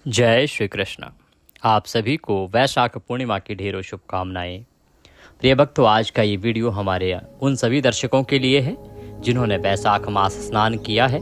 जय श्री कृष्ण। आप सभी को वैशाख पूर्णिमा की ढेरों शुभकामनाएं। प्रिय भक्तों, आज का ये वीडियो हमारे उन सभी दर्शकों के लिए है जिन्होंने वैशाख मास स्नान किया है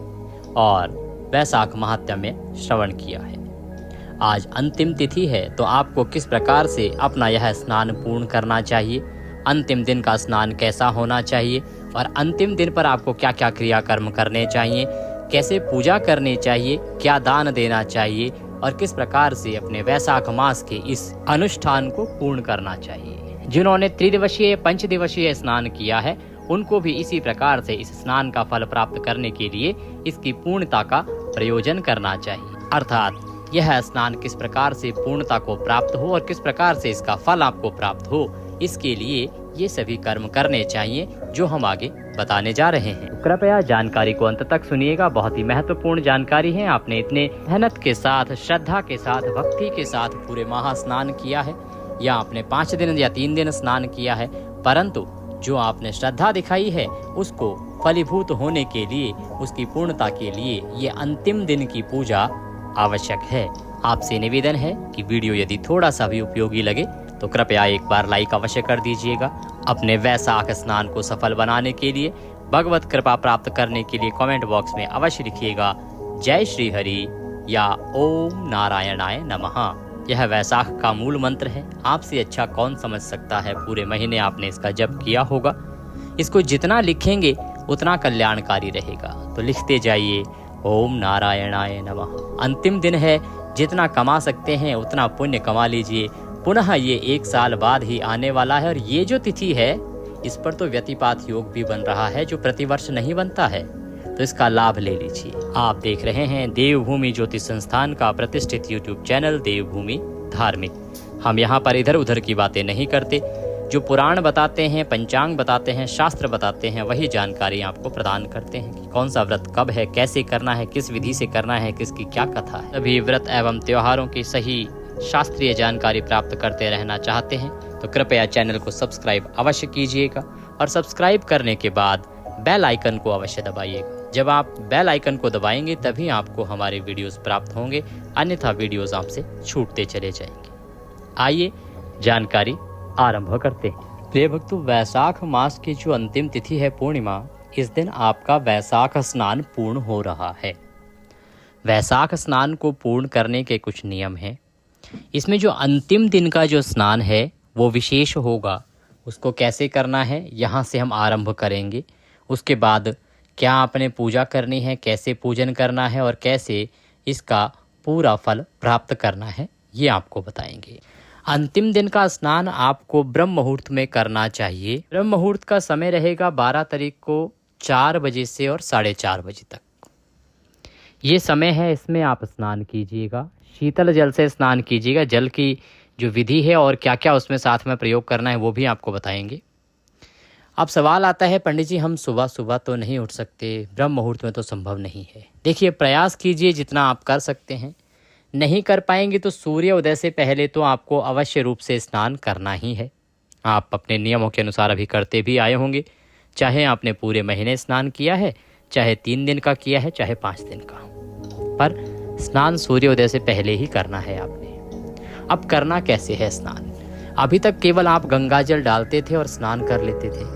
और वैशाख महात्म्य में श्रवण किया है। आज अंतिम तिथि है, तो आपको किस प्रकार से अपना यह स्नान पूर्ण करना चाहिए, अंतिम दिन का स्नान कैसा होना चाहिए और अंतिम दिन पर आपको क्या क्या क्रियाकर्म करने चाहिए, कैसे पूजा करनी चाहिए, क्या दान देना चाहिए और किस प्रकार से अपने वैशाख मास के इस अनुष्ठान को पूर्ण करना चाहिए। जिन्होंने त्रिदिवसीय पंचदिवसीय स्नान किया है उनको भी इसी प्रकार से इस स्नान का फल प्राप्त करने के लिए इसकी पूर्णता का प्रयोजन करना चाहिए। अर्थात यह स्नान किस प्रकार से पूर्णता को प्राप्त हो और किस प्रकार से इसका फल आपको प्राप्त हो, इसके लिए ये सभी कर्म करने चाहिए जो हम आगे बताने जा रहे हैं। कृपया जानकारी को अंत तक सुनिएगा, बहुत ही महत्वपूर्ण जानकारी है। आपने इतने मेहनत के साथ, श्रद्धा के साथ, भक्ति के साथ पूरे महा स्नान किया है या आपने 5 दिन या 3 दिन स्नान किया है, परंतु जो आपने श्रद्धा दिखाई है उसको फलीभूत होने के लिए, उसकी पूर्णता के लिए ये अंतिम दिन की पूजा आवश्यक है। आपसे निवेदन है कि वीडियो यदि थोड़ा सा भी उपयोगी लगे तो कृपया एक बार लाइक अवश्य कर दीजिएगा। अपने वैशाख स्नान को सफल बनाने के लिए, भगवत कृपा प्राप्त करने के लिए कमेंट बॉक्स में अवश्य लिखिएगा जय श्री हरि या ओम नारायणाय नमः। यह वैशाख का मूल मंत्र है। आपसे अच्छा कौन समझ सकता है। पूरे महीने आपने इसका जप किया होगा। इसको जितना लिखेंगे उतना कल्याणकारी रहेगा, तो लिखते जाइए ओम नारायणाय नमः। अंतिम दिन है, जितना कमा सकते हैं उतना पुण्य कमा लीजिए। पुनः ये 1 साल बाद ही आने वाला है और ये जो तिथि है इस पर तो व्यतिपात योग भी बन रहा है जो प्रतिवर्ष नहीं बनता है, तो इसका लाभ ले लीजिए। आप देख रहे हैं देवभूमि ज्योतिष संस्थान का प्रतिष्ठित यूट्यूब चैनल देवभूमि धार्मिक। हम यहाँ पर इधर उधर की बातें नहीं करते। जो पुराण बताते हैं, पंचांग बताते हैं, शास्त्र बताते हैं, वही जानकारी आपको प्रदान करते हैं कि कौन सा व्रत कब है, कैसे करना है, किस विधि से करना है, किसकी क्या कथा है। सभी व्रत एवं त्योहारों की सही शास्त्रीय जानकारी प्राप्त करते रहना चाहते हैं तो कृपया चैनल को सब्सक्राइब अवश्य कीजिएगा और सब्सक्राइब करने के बाद बेल आइकन को अवश्य दबाइएगा। जब आप बेल आइकन को दबाएंगे तभी आपको हमारे वीडियोस प्राप्त होंगे, अन्यथा वीडियोस आपसे छूटते चले जाएंगे। आइए जानकारी आरंभ करते हैं। प्रिय भक्तों, वैशाख मास की जो अंतिम तिथि है पूर्णिमा, इस दिन आपका वैशाख स्नान पूर्ण हो रहा है। वैशाख स्नान को पूर्ण करने के कुछ नियम हैं। इसमें जो अंतिम दिन का जो स्नान है वो विशेष होगा। उसको कैसे करना है यहाँ से हम आरंभ करेंगे। उसके बाद क्या आपने पूजा करनी है, कैसे पूजन करना है और कैसे इसका पूरा फल प्राप्त करना है, ये आपको बताएंगे। अंतिम दिन का स्नान आपको ब्रह्म मुहूर्त में करना चाहिए। ब्रह्म मुहूर्त का समय रहेगा 12 तारीख को 4 बजे से और 4:30 बजे तक। ये समय है, इसमें आप स्नान कीजिएगा। शीतल जल से स्नान कीजिएगा। जल की जो विधि है और क्या क्या उसमें साथ में प्रयोग करना है वो भी आपको बताएंगे। अब सवाल आता है, पंडित जी हम सुबह सुबह तो नहीं उठ सकते, ब्रह्म मुहूर्त में तो संभव नहीं है। देखिए, प्रयास कीजिए जितना आप कर सकते हैं। नहीं कर पाएंगे तो सूर्य उदय से पहले तो आपको अवश्य रूप से स्नान करना ही है। आप अपने नियमों के अनुसार अभी करते भी आए होंगे, चाहे आपने पूरे महीने स्नान किया है, चाहे 3 दिन का किया है, चाहे 5 दिन का, पर स्नान सूर्योदय से पहले ही करना है आपने। अब करना कैसे है स्नान? अभी तक केवल आप गंगा जल डालते थे और स्नान कर लेते थे।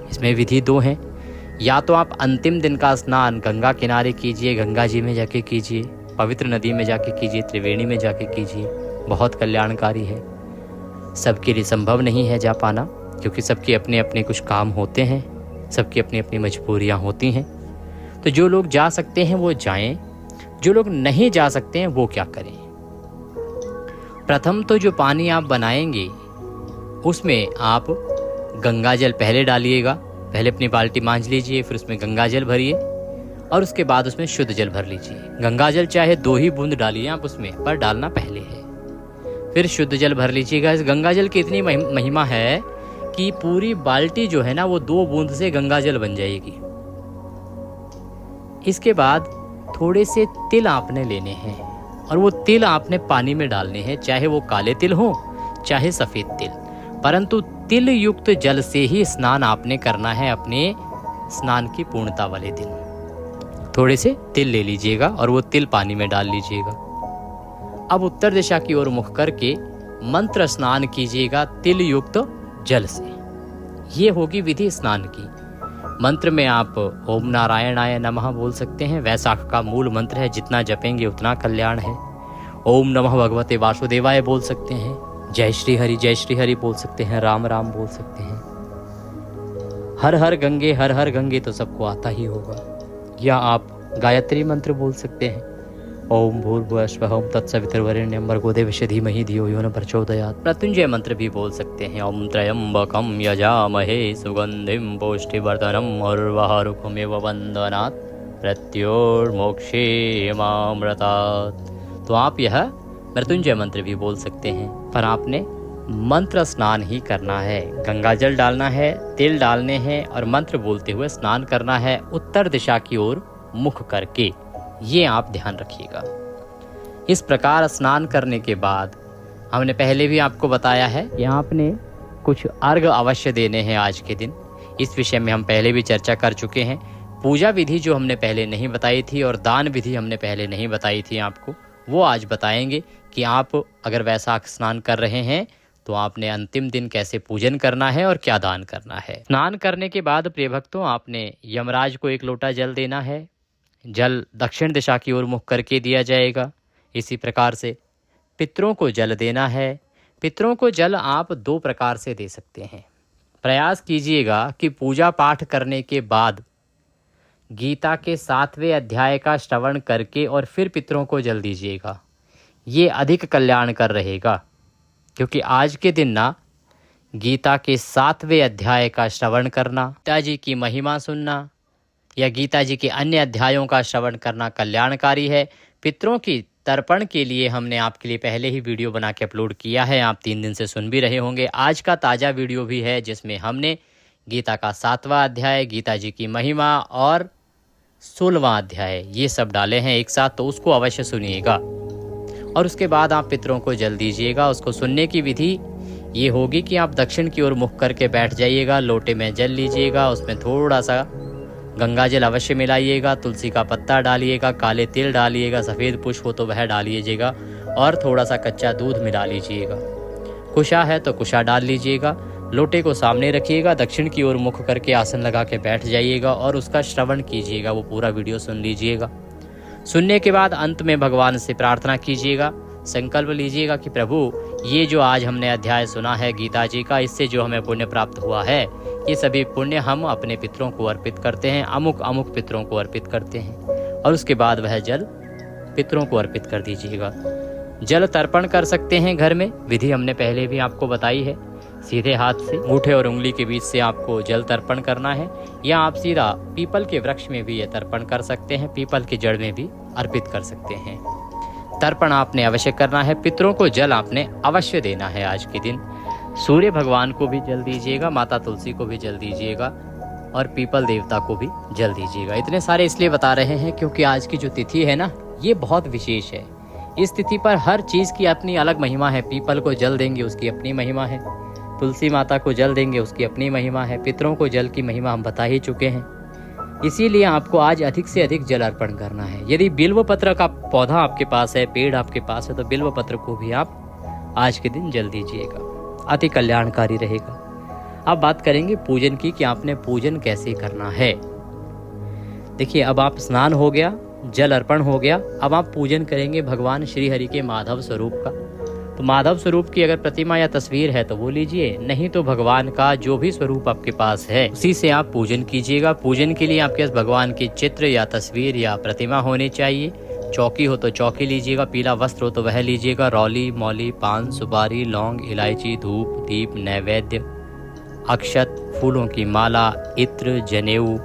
इसमें विधि 2 हैं। या तो आप अंतिम दिन का स्नान गंगा किनारे कीजिए, गंगा जी में जाके कीजिए, पवित्र नदी में जाके कीजिए, त्रिवेणी में जाके कीजिए, बहुत कल्याणकारी है। सबके लिए संभव नहीं है जा पाना, क्योंकि सबके अपने अपने कुछ काम होते हैं, सबकी अपनी अपनी मजबूरियाँ होती हैं। तो जो लोग जा सकते हैं वो जाएं, जो लोग नहीं जा सकते हैं वो क्या करें? प्रथम तो जो पानी आप बनाएंगे उसमें आप गंगा जल पहले डालिएगा। पहले अपनी बाल्टी मांझ लीजिए, फिर उसमें गंगा जल भरिए और उसके बाद उसमें शुद्ध जल भर लीजिए। गंगा जल चाहे 2 ही बूंद डालिए आप उसमें, पर डालना पहले है। फिर शुद्ध जल भर लीजिएगा। इस गंगा जल की इतनी महिमा है कि पूरी बाल्टी जो है ना वो 2 बूंद से गंगा जल बन जाएगी। इसके बाद थोड़े से तिल आपने लेने हैं और वो तिल आपने पानी में डालने हैं, चाहे वो काले तिल हो चाहे सफ़ेद तिल, परंतु तिल युक्त जल से ही स्नान आपने करना है अपने स्नान की पूर्णता वाले दिन। थोड़े से तिल ले लीजिएगा और वो तिल पानी में डाल लीजिएगा। अब उत्तर दिशा की ओर मुख करके मंत्र स्नान कीजिएगा तिल युक्त जल से। ये होगी विधि स्नान की। मंत्र में आप ओम नारायणाय नमः बोल सकते हैं, वैशाख का मूल मंत्र है, जितना जपेंगे उतना कल्याण है। ओम नमः भगवते वासुदेवाय बोल सकते हैं, जय श्री हरि बोल सकते हैं, राम राम बोल सकते हैं। हर हर गंगे तो सबको आता ही होगा। या आप गायत्री मंत्र बोल सकते हैं, ओम भूर्भुवः स्वः ओम तत्सवितुर्वरेण्यं भर्गो देवस्य धीमहि धियो यो न प्रचोदयात्। मृत्युंजय मंत्र भी बोल सकते हैं, ओम त्र्यंबकं यजामहे सुगंधिं पुष्टिवर्धनम् उर्वारुकमेव वन्दनात् मृत्योर्मोक्षे मामृतात्। तो आप यह मृत्युंजय मंत्र भी बोल सकते हैं, पर आपने मंत्र स्नान ही करना है। गंगा जल डालना है, तिल डालने हैं और मंत्र बोलते हुए स्नान करना है उत्तर दिशा की ओर मुख करके। ये आप ध्यान रखिएगा। इस प्रकार स्नान करने के बाद हमने पहले भी आपको बताया है कि आपने कुछ अर्घ अवश्य देने हैं आज के दिन। इस विषय में हम पहले भी चर्चा कर चुके हैं। पूजा विधि जो हमने पहले नहीं बताई थी और दान विधि हमने पहले नहीं बताई थी आपको, वो आज बताएंगे कि आप अगर वैशाख स्नान कर रहे हैं तो आपने अंतिम दिन कैसे पूजन करना है और क्या दान करना है। स्नान करने के बाद प्रिय भक्तों, आपने यमराज को 1 लोटा जल देना है। जल दक्षिण दिशा की ओर मुख करके दिया जाएगा। इसी प्रकार से पितरों को जल देना है। पितरों को जल आप 2 प्रकार से दे सकते हैं। प्रयास कीजिएगा कि पूजा पाठ करने के बाद गीता के 7वें अध्याय का श्रवण करके और फिर पितरों को जल दीजिएगा। ये अधिक कल्याणकर रहेगा, क्योंकि आज के दिन ना गीता के 7वें अध्याय का श्रवण करना, गीता जी की महिमा सुनना या गीता जी के अन्य अध्यायों का श्रवण करना कल्याणकारी है। पितरों की तर्पण के लिए हमने आपके लिए पहले ही वीडियो बना के अपलोड किया है, आप 3 दिन से सुन भी रहे होंगे। आज का ताज़ा वीडियो भी है जिसमें हमने गीता का 7वां अध्याय, गीता जी की महिमा और 16वां अध्याय ये सब डाले हैं एक साथ, तो उसको अवश्य सुनिएगा। और उसके बाद आप पितरों को जल दीजिएगा। उसको सुनने की विधि ये होगी कि आप दक्षिण की ओर मुख करके बैठ जाइएगा, लोटे में जल लीजिएगा, उसमें थोड़ा सा गंगा जल अवश्य मिलाइएगा, तुलसी का पत्ता डालिएगा, काले तिल डालिएगा, सफ़ेद पुष्प हो तो वह डालिएगा और थोड़ा सा कच्चा दूध मिला लीजिएगा। कुशा है तो कुशा डाल लीजिएगा। लोटे को सामने रखिएगा, दक्षिण की ओर मुख करके आसन लगा के बैठ जाइएगा और उसका श्रवण कीजिएगा। वो पूरा वीडियो सुन लीजिएगा। सुनने के बाद अंत में भगवान से प्रार्थना कीजिएगा, संकल्प लीजिएगा कि प्रभु ये जो आज हमने अध्याय सुना है गीता जी का, इससे जो हमें पुण्य प्राप्त हुआ है, ये सभी पुण्य हम अपने पितरों को अर्पित करते हैं, अमुक अमुक पितरों को अर्पित करते हैं। और उसके बाद वह जल पितरों को अर्पित कर दीजिएगा। जल तर्पण कर सकते हैं घर में, विधि हमने पहले भी आपको बताई है। सीधे हाथ से अंगूठे और उंगली के बीच से आपको जल तर्पण करना है, या आप सीधा पीपल के वृक्ष में भी ये तर्पण कर सकते हैं, पीपल की जड़ में भी अर्पित कर सकते हैं। तर्पण आपने अवश्य करना है, पितरों को जल आपने अवश्य देना है आज के दिन। सूर्य भगवान को भी जल दीजिएगा, माता तुलसी को भी जल दीजिएगा और पीपल देवता को भी जल दीजिएगा। इतने सारे इसलिए बता रहे हैं क्योंकि आज की जो तिथि है ना, ये बहुत विशेष है। इस तिथि पर हर चीज़ की अपनी अलग महिमा है। पीपल को जल देंगे उसकी अपनी महिमा है, तुलसी माता को जल देंगे उसकी अपनी महिमा है, पितरों को जल की महिमा हम बता ही चुके हैं। इसीलिए आपको आज अधिक से अधिक जल अर्पण करना है। यदि बिल्व पत्र का पौधा आपके पास है, पेड़ आपके पास है, तो बिल्व पत्र को भी आप आज के दिन जल दीजिएगा, अति कल्याणकारी रहेगा। अब बात करेंगे पूजन की कि आपने पूजन कैसे करना है। देखिए, अब आप स्नान हो गया, जल अर्पण हो गया, अब आप पूजन करेंगे भगवान श्री हरि के माधव स्वरूप का। तो माधव स्वरूप की अगर प्रतिमा या तस्वीर है तो वो लीजिए, नहीं तो भगवान का जो भी स्वरूप आपके पास है उसी से आप पूजन कीजिएगा। पूजन के लिए आपके पास भगवान की चित्र या तस्वीर या प्रतिमा होनी चाहिए। चौकी हो तो चौकी लीजिएगा, पीला वस्त्र हो तो वह लीजिएगा, रौली, मौली, पान, सुपारी, लौंग, इलायची, धूप, दीप, नैवेद्य, अक्षत, फूलों की माला, इत्र, जनेऊ।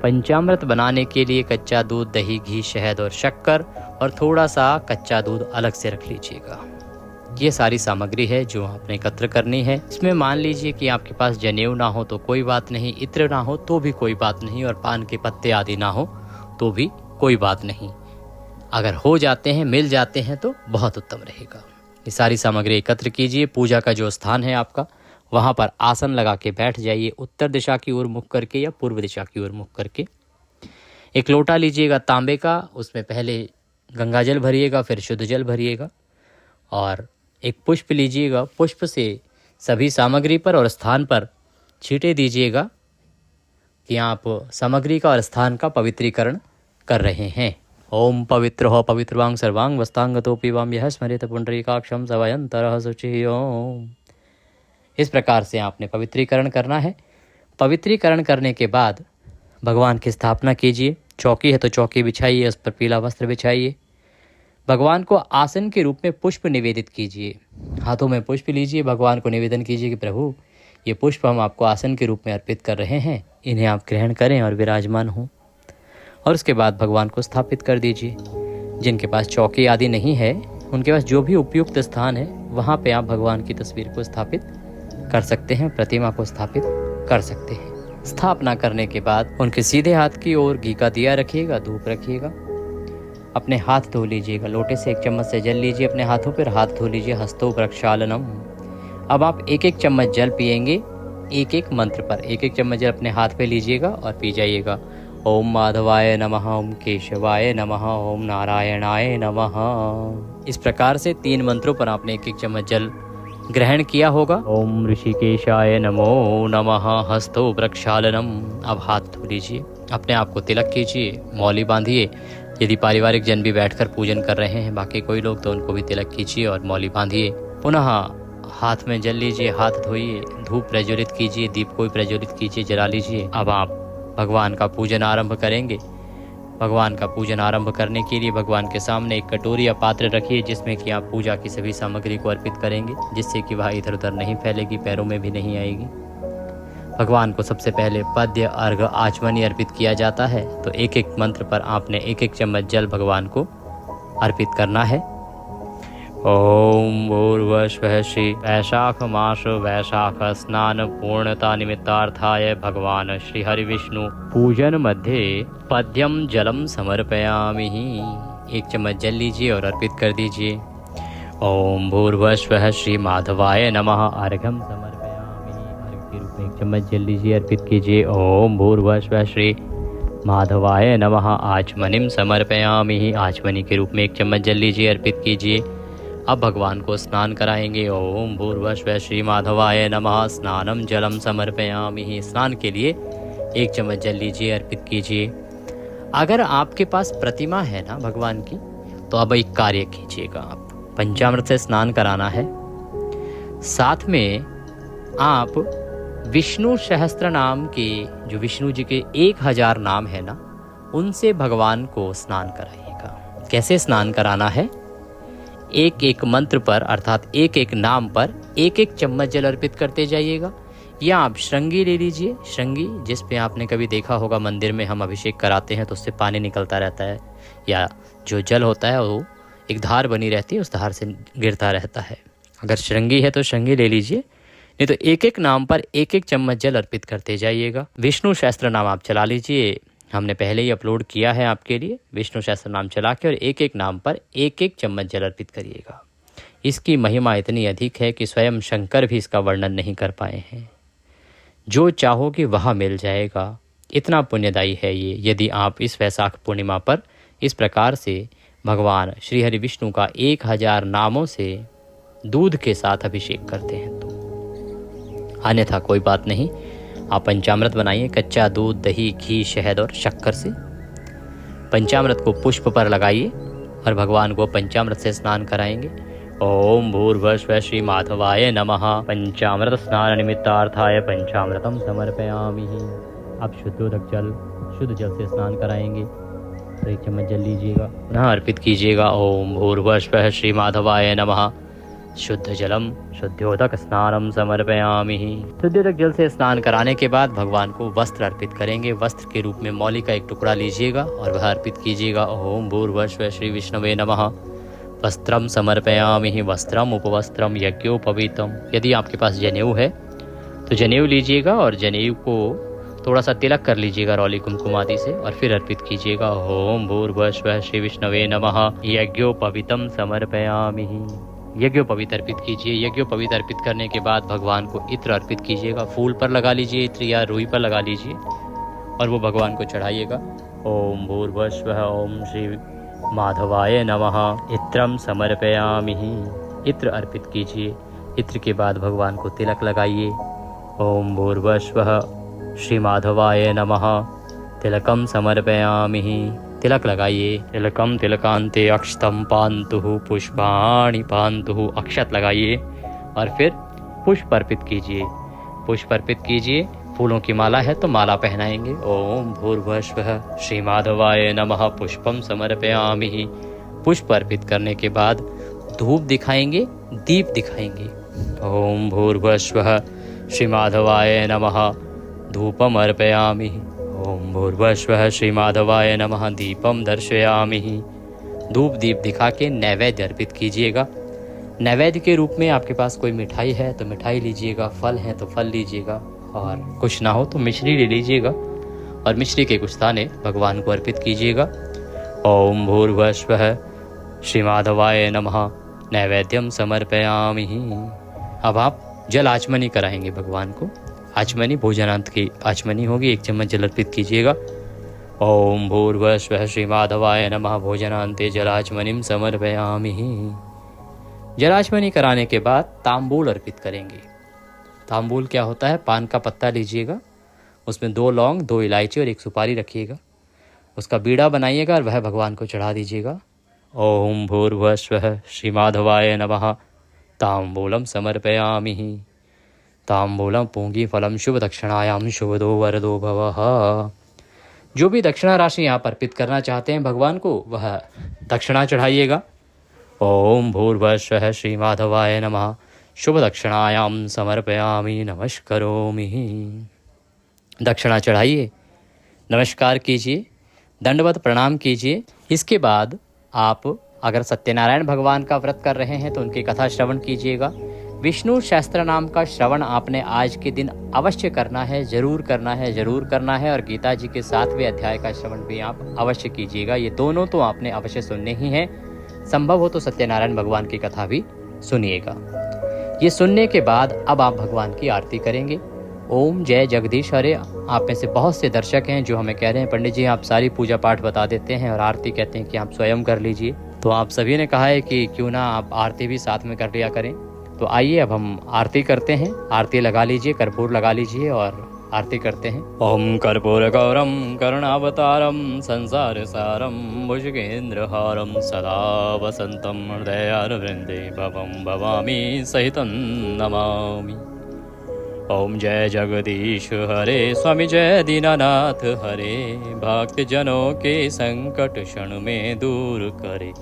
पंचामृत बनाने के लिए कच्चा दूध, दही, घी, शहद और शक्कर और थोड़ा सा कच्चा दूध अलग से रख लीजिएगा। ये सारी सामग्री है जो आपने एकत्र करनी है। इसमें मान लीजिए कि आपके पास जनेऊ ना हो तो कोई बात नहीं, इत्र ना हो तो भी कोई बात नहीं, और पान के पत्ते आदि ना हो तो भी कोई बात नहीं। अगर हो जाते हैं, मिल जाते हैं तो बहुत उत्तम रहेगा। ये सारी सामग्री एकत्र कीजिए। पूजा का जो स्थान है आपका, वहाँ पर आसन लगा के बैठ जाइए, उत्तर दिशा की ओर मुख करके या पूर्व दिशा की ओर मुख करके। एक लोटा लीजिएगा तांबे का, उसमें पहले गंगा जल भरिएगा, फिर शुद्ध जल भरिएगा। और एक पुष्प लीजिएगा, पुष्प से सभी सामग्री पर और स्थान पर छींटे दीजिएगा कि आप सामग्री का और स्थान का पवित्रीकरण कर रहे हैं। ओम पवित्र हो पवित्रवांग सर्वांग वस्तांगतोपि वाम यह स्मरेत पुंडरीकाक्षं सवयंतरः शुचि ओम। इस प्रकार से आपने पवित्रीकरण करना है। पवित्रीकरण करने के बाद भगवान की स्थापना कीजिए। चौकी है तो चौकी बिछाइए, उस पर पीला वस्त्र बिछाइए। भगवान को आसन के रूप में पुष्प निवेदित कीजिए। हाथों में पुष्प लीजिए, भगवान को निवेदन कीजिए कि प्रभु ये पुष्प हम आपको आसन के रूप में अर्पित कर रहे हैं, इन्हें आप ग्रहण करें और विराजमान हों। और उसके बाद भगवान को स्थापित कर दीजिए। जिनके पास चौकी आदि नहीं है, उनके पास जो भी उपयुक्त स्थान है वहाँ पे आप भगवान की तस्वीर को स्थापित कर सकते हैं, प्रतिमा को स्थापित कर सकते हैं। स्थापना करने के बाद उनके सीधे हाथ की ओर घी का दिया रखिएगा, धूप रखिएगा। अपने हाथ धो लीजिएगा, लोटे से 1 चम्मच से जल लीजिए, अपने हाथों पर हाथ धो लीजिए। हस्तों प्रक्षालनम। अब आप 1-1 चम्मच जल पिएंगे, 1-1 मंत्र पर 1-1 चम्मच जल अपने हाथ पे लीजिएगा और पी जाइएगा। ओम माधवाय नमः, ओम केशवाय नमः, ओम नारायणाय नमः। इस प्रकार से 3 मंत्रों पर आपने 1-1 चम्मच जल ग्रहण किया होगा। ओम ऋषिकेशाय नमो नमः। हस्तो प्रक्षालनम। अब हाथ धो लीजिए, अपने आप को तिलक कीजिए, मौली बांधिए। यदि पारिवारिक जन भी बैठकर पूजन कर रहे हैं, बाकी कोई लोग, तो उनको भी तिलक कीजिए और मौली बांधिए। पुनः हाथ में जल लीजिए, हाथ धोइए, धूप प्रज्वलित कीजिए, दीप को भी प्रज्वलित कीजिए, जला लीजिए। अब आप भगवान का पूजन आरंभ करेंगे। भगवान का पूजन आरंभ करने के लिए भगवान के सामने एक कटोरी या पात्र रखिए, जिसमें कि आप पूजा की सभी सामग्री को अर्पित करेंगे, जिससे कि वह इधर उधर नहीं फैलेगी, पैरों में भी नहीं आएगी। भगवान को सबसे पहले पद्य, अर्घ, आचमनी अर्पित किया जाता है। तो 1-1 मंत्र पर आपने 1-1 चम्मच जल भगवान को अर्पित करना है। ओम भूर्भुवः श्री वैशाख मास वैशाख स्नान पूर्णता निमित्तार्थाय भगवान श्री हरि विष्णु पूजन मध्य पद्यम जलम समर्पयामि। 1 चम्मच जल लीजिए और अर्पित कर दीजिए। ओम भूर्भुवः श्री माधवाय नमः। अर्घ्यम समर्पयामि। अर्घ्य के रूप में 1 चम्मच जल लीजिए, अर्पित कीजिए। ओम भूर्भुवः श्री माधवाय नमः। आचमनिम समर्पयामि। आचमनी के रूप में 1 चम्मच जल लीजिए, अर्पित कीजिए। अब भगवान को स्नान कराएंगे। ओम भूर्भुवः श्री माधवाय नमः। स्नानम जलम समर्पयामि। स्नान के लिए 1 चम्मच जल लीजिए, अर्पित कीजिए। अगर आपके पास प्रतिमा है ना भगवान की, तो अब एक कार्य कीजिएगा। आप पंचामृत से स्नान कराना है। साथ में आप विष्णु सहस्त्र नाम के, जो विष्णु जी के 1000 नाम है ना, उनसे भगवान को स्नान कराइएगा। कैसे स्नान कराना है? 1-1 मंत्र पर, अर्थात 1-1 नाम पर 1-1 चम्मच जल अर्पित करते जाइएगा। या आप श्रृंगी ले लीजिए। श्रृंगी, जिस पे आपने कभी देखा होगा मंदिर में हम अभिषेक कराते हैं तो उससे पानी निकलता रहता है, या जो जल होता है वो एक धार बनी रहती है, उस धार से गिरता रहता है। अगर श्रृंगी है तो श्रृंगी ले लीजिए, नहीं तो 1-1 नाम पर 1-1 चम्मच जल अर्पित करते जाइएगा। विष्णु सहस्त्र नाम आप चला लीजिए, हमने पहले ही अपलोड किया है आपके लिए। विष्णु सहस्त्र नाम चला के और 1-1 नाम पर 1-1 चम्मच जल अर्पित करिएगा। इसकी महिमा इतनी अधिक है कि स्वयं शंकर भी इसका वर्णन नहीं कर पाए हैं। जो चाहोगे वह मिल जाएगा, इतना पुण्यदायी है ये। यदि आप इस वैशाख पूर्णिमा पर इस प्रकार से भगवान श्री हरि विष्णु का 1000 नामों से दूध के साथ अभिषेक करते हैं तो। अन्यथा कोई बात नहीं, आप पंचामृत बनाइए। कच्चा दूध, दही, घी, शहद और शक्कर से पंचामृत को पुष्प पर लगाइए और भगवान को पंचामृत से स्नान कराएंगे। ओम भूर्भुवः श्री माधवाय नमः। पंचामृत स्नान निमित्तार्थाय पंचामृतम समर्पयामि। अब शुद्ध जल से स्नान कराएंगे। तो 1 चम्मच जल लीजिएगा, पुनः अर्पित कीजिएगा। ओम भूर्भुवः श्री माधवाय नमः। शुद्ध जलम शुद्धोदक स्नानम समर्पयामि। शुद्धोदक जल से स्नान कराने के बाद भगवान को वस्त्र अर्पित करेंगे। वस्त्र के रूप में मौली का 1 टुकड़ा लीजिएगा और वह अर्पित कीजिएगा। ओम भूर्भुवः श्री विष्णवे नमः। वस्त्रम समर्पयामि। वस्त्रम उपवस्त्रम यज्ञोपवीतम। यदि आपके पास जनेऊ है तो जनेऊ लीजिएगा और जनेऊ को थोड़ा सा तिलक कर लीजिएगा रौली कुमकुम आदि से और फिर अर्पित कीजिएगा। ओम भूर्भुवः श्री विष्णवे नमः। यज्ञोपवीतम समर्पयामि। यज्ञोपवीत अर्पित कीजिए। यज्ञोपवीत अर्पित करने के बाद भगवान को इत्र अर्पित कीजिएगा। फूल पर लगा लीजिए इत्र, या रुई पर लगा लीजिए और वो भगवान को चढ़ाइएगा। ओम भूर्भुवः ओम श्री माधवाय नमः। इत्रम समर्पयामि। इत्र अर्पित कीजिए। इत्र के बाद भगवान को तिलक लगाइए। ओम भूर्भुवस्वः श्रीमाधवाय नमः। तिलकम समर्पयामि। तिलक लगाइए। तिलकम तिलकांते अक्षतम पान्तुः पुष्पाणि पान्तुः। अक्षत लगाइए और फिर पुष्प अर्पित कीजिए। पुष्प अर्पित कीजिए। फूलों की माला है तो माला पहनाएंगे। ओम भूर्भुवस्वः श्रीमाधवाय नमः। पुष्पम समर्पयामि। पुष्प अर्पित करने के बाद धूप दिखाएंगे, दीप दिखाएंगे। ओम भूर्भुवस्वः श्रीमाधवाय नमः। धूपम अर्पयामि। ओम भूर्भुवस्वः श्रीमाधवाय नमः। दीपम दर्शयामि। धूप दीप दिखा के नैवेद्य अर्पित कीजिएगा। नैवेद्य के रूप में आपके पास कोई मिठाई है तो मिठाई लीजिएगा, फल है तो फल लीजिएगा, और कुछ ना हो तो मिश्री ले लीजिएगा और मिश्री के कुछ दाने भगवान को अर्पित कीजिएगा। ओम भूर्भुवस्वः श्रीमाधवाय नमः। नैवेद्यम समर्पयामि। अब आप जल आचमनी कराएंगे भगवान को। आचमनी भोजनांत की आचमनी होगी। 1 चम्मच जल अर्पित कीजिएगा। ओम भूर्भुवस्वः श्रीमाधवाय नमः। भोजनांते जलाचमनिम समर्पयामि। जलाचमनी कराने के बाद तांबूल अर्पित करेंगे। तांबूल क्या होता है? पान का पत्ता लीजिएगा, उसमें 2 लौंग, 2 इलायची और 1 सुपारी रखिएगा। उसका बीड़ा बनाइएगा और वह भगवान को चढ़ा दीजिएगा। ओम भूर्भुवस्वः श्रीमाधवाय नमः। तांबूलम समर्पयामि। तांबूलम पूंगी फलम शुभ दक्षिणायाम शुभदो वरदो भवः। जो भी दक्षिणा राशि यहाँ पर अर्पित करना चाहते हैं भगवान को, वह दक्षिणा चढ़ाइएगा। ओम भूर्भुवस्वः श्रीमाधवाय नमः। शुभ दक्षिणायाम समर्पयामि नमस्करोमि। दक्षिणा चढ़ाइए, नमस्कार कीजिए, दंडवत प्रणाम कीजिए। इसके बाद आप अगर सत्यनारायण भगवान का व्रत कर रहे हैं तो उनकी कथा श्रवण कीजिएगा। विष्णु सहस्त्र नाम का श्रवण आपने आज के दिन अवश्य करना है, जरूर करना है, जरूर करना है। और गीता जी के 7वें अध्याय का श्रवण भी आप अवश्य कीजिएगा। ये दोनों तो आपने अवश्य सुनने ही हैं। संभव हो तो सत्यनारायण भगवान की कथा भी सुनिएगा। ये सुनने के बाद अब आप भगवान की आरती करेंगे। ओम जय जगदीश हरे। आप में से बहुत से दर्शक हैं जो हमें कह रहे हैं पंडित जी आप सारी पूजा पाठ बता देते हैं और आरती कहते हैं कि आप स्वयं कर लीजिए। तो आप सभी ने कहा है कि क्यों ना आप आरती भी साथ में कर लिया करें। तो आइए अब हम आरती करते हैं। आरती लगा लीजिए, कर्पूर लगा लीजिए और आरती करते हैं। ओम कर्पूर गौरम करुणावतारम संसार सारम भुजगेंद्रहारम सदा वसंतम हृदयारविंदे भवम भवामी सहितं नमामि। ओम जय जगदीश हरे। स्वामी जय दीनानाथ हरे। भक्त जनों के संकट क्षण में दूर करे।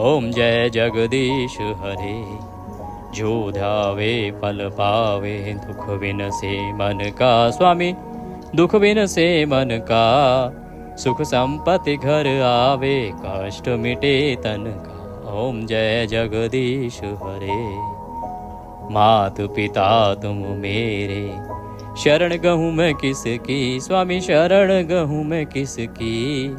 ओम जय जगदीश हरे। जो ध्यावे फल पावे दुख बिन से मन का। स्वामी दुख बिन से मन का। सुख संपत्ति घर आवे कष्ट मिटे तन का। ओम जय जगदीश हरे। मात पिता तुम मेरे शरण गहूँ मैं किसकी। स्वामी शरण गहूँ मैं किसकी।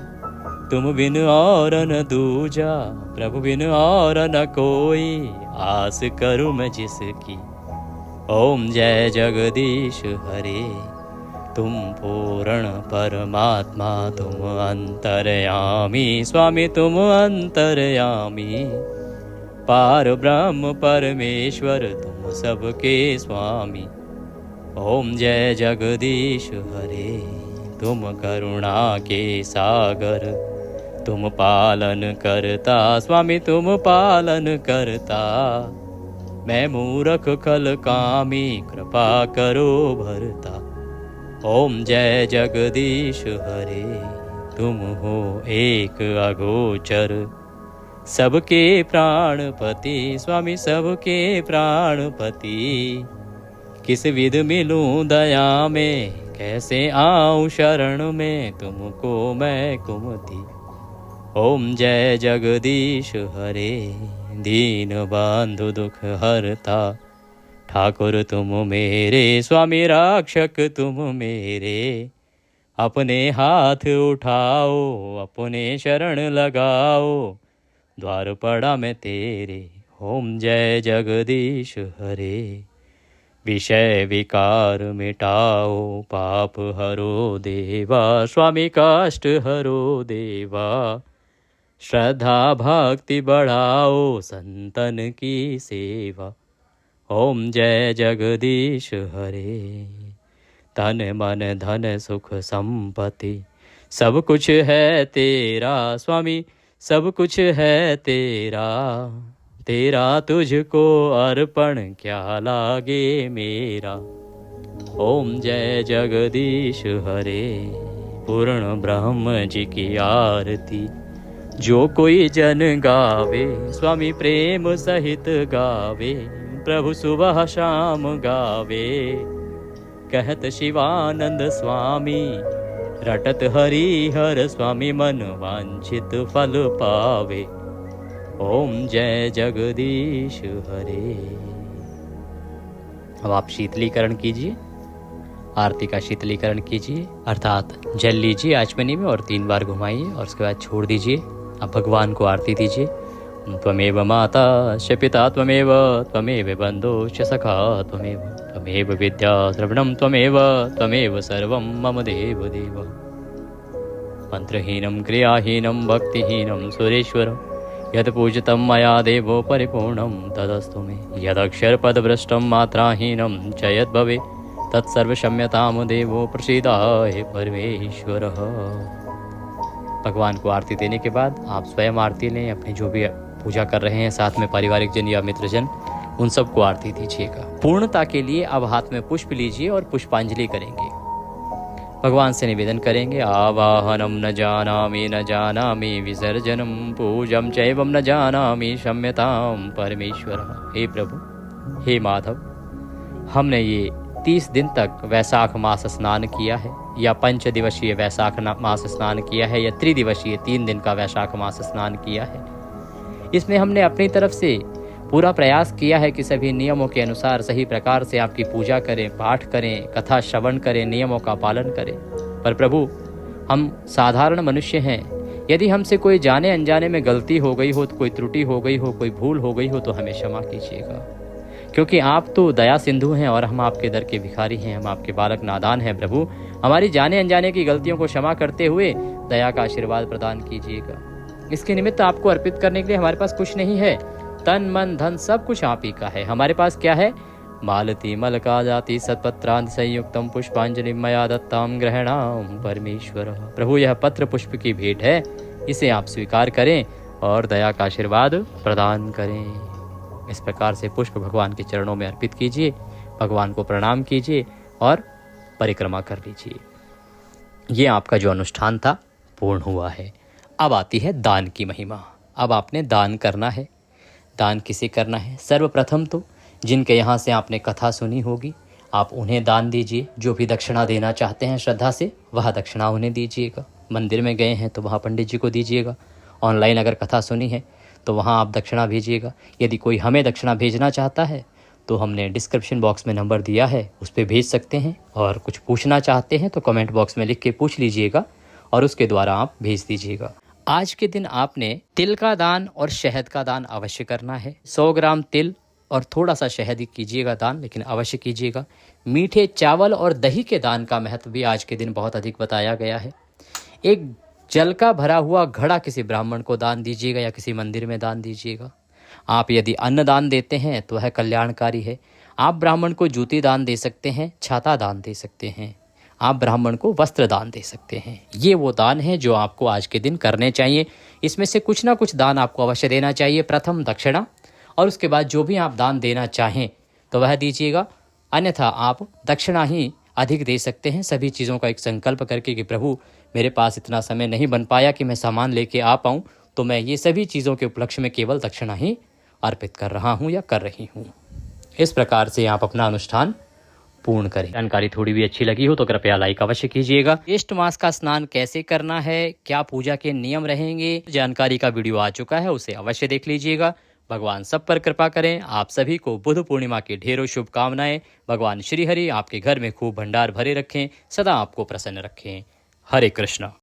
तुम बिन और न दूजा प्रभु बिन और न कोई। आस करूँ मैं जिसकी। ओम जय जगदीश हरे। तुम पूर्ण परमात्मा तुम अंतर्यामी। स्वामी तुम अंतर्यामी। पार ब्रह्म परमेश्वर तुम सबके स्वामी। ओम जय जगदीश हरे। तुम करुणा के सागर तुम पालन करता। स्वामी तुम पालन करता। मैं मूर्ख खल कामी कृपा करो भरता। ओम जय जगदीश हरे। तुम हो एक अगोचर सबके प्राणपति। स्वामी सबके प्राणपति। किस विध मिलूं दया में कैसे आऊं शरण में। तुमको मैं कुमति। ओम जय जगदीश हरे। दीन बंधु दुख हरता। ठाकुर तुम मेरे। स्वामी रक्षक तुम मेरे। अपने हाथ उठाओ अपने शरण लगाओ। द्वार पड़ा मैं तेरे। ओम जय जगदीश हरे। विषय विकार मिटाओ पाप हरो देवा। स्वामी कष्ट हरो देवा। श्रद्धा भक्ति बढ़ाओ संतन की सेवा। ओम जय जगदीश हरे। तन मन धन सुख संपत्ति सब कुछ है तेरा स्वामी, सब कुछ है तेरा। तेरा तुझको अर्पण क्या लागे मेरा। ओम जय जगदीश हरे। पूर्ण ब्रह्म जी की आरती जो कोई जन गावे, स्वामी प्रेम सहित गावे। प्रभु सुबह शाम गावे, कहत शिवानंद स्वामी। रटत हरि हर स्वामी, मन वांछित फल पावे। ओम जय जगदीश हरे। अब आप शीतलीकरण कीजिए, आरती का शीतलीकरण कीजिए, अर्थात जल लीजिए आचमनी में और 3 बार घुमाइए और उसके बाद छोड़ दीजिए। अब भगवान को आरती दीजिए। त्वमेव माता च पिता त्वमेव, त्वमेव बंधो च सखा त्वमेव, त्वमेव विद्या श्रवणं त्वमेव, त्वमेव सर्वं मम देव देव। मंत्रहीनं क्रियाहीनं भक्तिहीनं सुरेश्वरं, यत् पूजितं मया देवो परिपूर्णं तदस्तु मे। यदक्षरपदभ्रष्टं मात्राहीनं च यद्भवे, तत्सर्वक्षम्यतां देवो प्रसीदाय परमेश्वरः। भगवान को आरती देने के बाद आप स्वयं आरती लें, अपने जो भी पूजा कर रहे हैं साथ में पारिवारिक जन या मित्रजन, उन सबको आरती दीजिएगा। पूर्णता के लिए अब हाथ में पुष्प लीजिए और पुष्पांजलि करेंगे। भगवान से निवेदन करेंगे, आवाहनम न जानामि विसर्जनम पूजम चैवम न जानामि क्षम्यताम परमेश्वर। हे प्रभु, हे माधव, हमने ये 30 दिन तक वैशाख मास स्नान किया है, या 5 दिवसीय वैशाख मास स्नान किया है, या त्रिदिवसीय 3 दिन का वैशाख मास स्नान किया है। इसमें हमने अपनी तरफ से पूरा प्रयास किया है कि सभी नियमों के अनुसार सही प्रकार से आपकी पूजा करें, पाठ करें, कथा श्रवण करें, नियमों का पालन करें। पर प्रभु, हम साधारण मनुष्य हैं। यदि हमसे कोई जाने अनजाने में गलती हो गई हो, तो कोई त्रुटि हो गई हो, कोई भूल हो गई हो, तो हमें क्षमा कीजिएगा, क्योंकि आप तो दया सिंधु हैं और हम आपके दर के भिखारी हैं, हम आपके बालक नादान हैं। प्रभु, हमारी जाने अनजाने की गलतियों को क्षमा करते हुए दया का आशीर्वाद प्रदान कीजिएगा। इसके निमित्त आपको अर्पित करने के लिए हमारे पास कुछ नहीं है। तन मन धन सब कुछ आप ही का है। हमारे पास क्या है? मालती मलका जाति सत्पत्रांत संयुक्तम पुष्पांजलि मया दत्ताम ग्रहणाम परमेश्वर। प्रभु, यह पत्र पुष्प की भेंट है, इसे आप स्वीकार करें और दया का आशीर्वाद प्रदान करें। इस प्रकार से पुष्प भगवान के चरणों में अर्पित कीजिए, भगवान को प्रणाम कीजिए और परिक्रमा कर लीजिए। ये आपका जो अनुष्ठान था पूर्ण हुआ है। अब आती है दान की महिमा। अब आपने दान करना है। दान किसे करना है? सर्वप्रथम तो जिनके यहाँ से आपने कथा सुनी होगी, आप उन्हें दान दीजिए। जो भी दक्षिणा देना चाहते हैं श्रद्धा से, वह दक्षिणा उन्हें दीजिएगा। मंदिर में गए हैं तो वहाँ पंडित जी को दीजिएगा। ऑनलाइन अगर कथा सुनी है तो वहाँ आप दक्षिणा भेजिएगा। यदि कोई हमें दक्षिणा भेजना चाहता है तो हमने डिस्क्रिप्शन बॉक्स में नंबर दिया है, उस पर भेज सकते हैं। और कुछ पूछना चाहते हैं तो कमेंट बॉक्स में लिख के पूछ लीजिएगा और उसके द्वारा आप भेज दीजिएगा। आज के दिन आपने तिल का दान और शहद का दान अवश्य करना है। 100 ग्राम तिल और थोड़ा सा शहद कीजिएगा दान, लेकिन अवश्य कीजिएगा। मीठे चावल और दही के दान का महत्व भी आज के दिन बहुत अधिक बताया गया है। एक जल का भरा हुआ घड़ा किसी ब्राह्मण को दान दीजिएगा या किसी मंदिर में दान दीजिएगा। आप यदि अन्न दान देते हैं तो वह कल्याणकारी है। आप ब्राह्मण को जूती दान दे सकते हैं, छाता दान दे सकते हैं, आप ब्राह्मण को वस्त्र दान दे सकते हैं। ये वो दान है जो आपको आज के दिन करने चाहिए। इसमें से कुछ ना कुछ दान आपको अवश्य देना चाहिए। प्रथम दक्षिणा, और उसके बाद जो भी आप दान देना चाहें तो वह दीजिएगा, अन्यथा आप दक्षिणा ही अधिक दे सकते हैं। सभी चीज़ों का एक संकल्प करके कि प्रभु, मेरे पास इतना समय नहीं बन पाया कि मैं सामान लेके आ पाऊँ, तो मैं ये सभी चीज़ों के उपलक्ष्य में केवल दक्षिणा ही अर्पित कर रहा हूँ या कर रही हूँ। इस प्रकार से आप अपना अनुष्ठान पूर्ण करें। जानकारी थोड़ी भी अच्छी लगी हो तो कृपया लाइक अवश्य कीजिएगा। ज्येष्ठ मास का स्नान कैसे करना है, क्या पूजा के नियम रहेंगे, जानकारी का वीडियो आ चुका है, उसे अवश्य देख लीजिएगा। भगवान सब पर कृपा करें। आप सभी को बुद्ध पूर्णिमा की ढेरों शुभकामनाएं। भगवान श्री हरि आपके घर में खूब भंडार भरे रखें, सदा आपको प्रसन्न रखें। हरे कृष्णा।